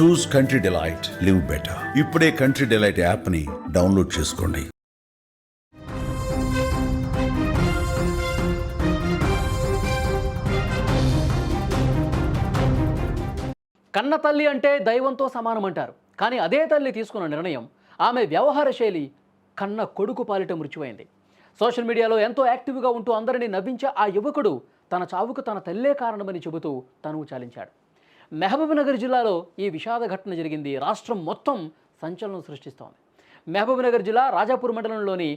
చూస్ country delight, live better. ఇప్పుడే country delight యాప్ని download చేసుకోండి. కన్న తల్లి అంటే దైవంతో సమానం అంటారు. కానీ అదే తల్లి తీసుకున్న నిర్ణయం, ఆమె వ్యవహార శైలి కన్న కొడుకు పాలిట మృత్యువైంది. సోషల్ మీడియాలో ఎంతో యాక్టివ్గా ఉంటూ అందరినీ నవ్వించే ఆ యువకుడు తన చావుకు తన తల్లే కారణమని చెబుతూ తనువు చాలించాడు. మహబూబ్నగర్ జిల్లాలో ఈ విషాద ఘటన జరిగింది. రాష్ట్రం మొత్తం సంచలనం సృష్టిస్తోంది. మహబూబ్నగర్ జిల్లా రాజాపూర్ మండలంలోని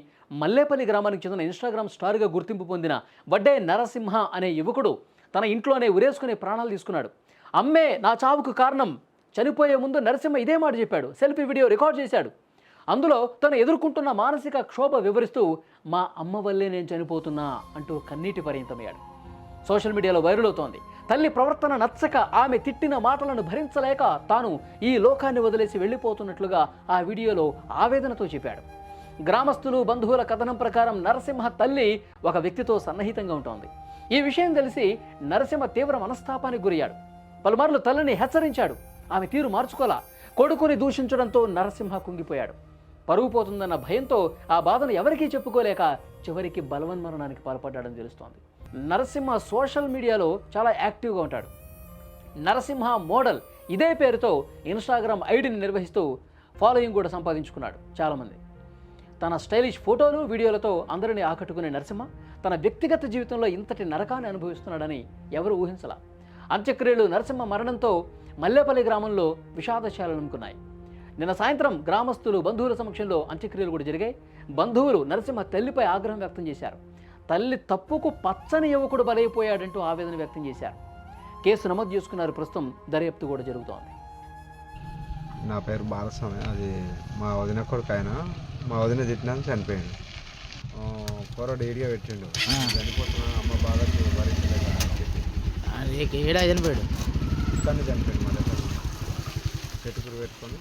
మల్లేపల్లి గ్రామానికి చెందిన ఇన్స్టాగ్రామ్ స్టార్గా గుర్తింపు పొందిన వడ్డే నరసింహ అనే యువకుడు తన ఇంట్లోనే ఉరేసుకునే ప్రాణాలు తీసుకున్నాడు. అమ్మే నా చావుకు కారణం. చనిపోయే ముందు నరసింహ ఇదే మాట చెప్పాడు. సెల్ఫీ వీడియో రికార్డ్ చేశాడు. అందులో తను ఎదుర్కొంటున్న మానసిక క్షోభ వివరిస్తూ మా అమ్మ వల్లే నేను చనిపోతున్నా అంటూ కన్నీటి పర్యంతమయ్యాడు. సోషల్ మీడియాలో వైరల్ అవుతోంది. తల్లి ప్రవర్తన నచ్చక ఆమె తిట్టిన మాటలను భరించలేక తాను ఈ లోకాన్ని వదిలేసి వెళ్ళిపోతున్నట్లుగా ఆ వీడియోలో ఆవేదనతో చెప్పాడు. గ్రామస్తులు బంధువుల కథనం ప్రకారం నరసింహ తల్లి ఒక వ్యక్తితో సన్నిహితంగా ఉంటోంది. ఈ విషయం తెలిసి నరసింహ తీవ్ర మనస్తాపానికి గురయ్యాడు. పలుమార్లు తల్లిని హెచ్చరించాడు. ఆమె తీరు మార్చుకోలా. కొడుకుని దూషించడంతో నరసింహ కుంగిపోయాడు. పరువు పోతుందన్న భయంతో ఆ బాధను ఎవరికీ చెప్పుకోలేక చివరికి బలవన్మరణానికి పాల్పడ్డాడని తెలుస్తోంది. నరసింహ సోషల్ మీడియాలో చాలా యాక్టివ్గా ఉంటాడు. నరసింహ మోడల్ ఇదే పేరుతో ఇన్స్టాగ్రామ్ ఐడిని నిర్వహిస్తూ ఫాలోయింగ్ కూడా సంపాదించుకున్నాడు చాలామంది. తన స్టైలిష్ ఫోటోలు వీడియోలతో అందరినీ ఆకట్టుకునే నరసింహ తన వ్యక్తిగత జీవితంలో ఇంతటి నరకాన్ని అనుభవిస్తున్నాడని ఎవరు ఊహించలా. అంత్యక్రియలు నరసింహ మరణంతో మల్లేపల్లి గ్రామంలో విషాదశాలనుకున్నాయి. నిన్న సాయంత్రం గ్రామస్తులు బంధువుల సమక్షంలో అంత్యక్రియలు కూడా జరిగాయి. బంధువులు నరసింహ తల్లిపై ఆగ్రహం వ్యక్తం చేశారు. తల్లి తప్పుకు పచ్చని యువకుడు బలైపోయాడంటూ ఆవేదన వ్యక్తం చేశారు. కేసు నమోదు చేసుకున్నారు. ప్రస్తుతం దర్యాప్తు కూడా జరుగుతోంది. నా పేరు బాలస్వామి. అది మా వదిన కొడుకు. ఆయన మా వదిన తిట్టినాక చనిపోయాడు. కూరడు ఏడిగా పెట్టిండు. చనిపోతున్నా అమ్మ బాగా భరించలేక అని చెప్పి ఏడా చనిపోయాడు. ఇక్కడిని చనిపోయాడు. మా దగ్గర చెట్టుకురు పెట్టుకొని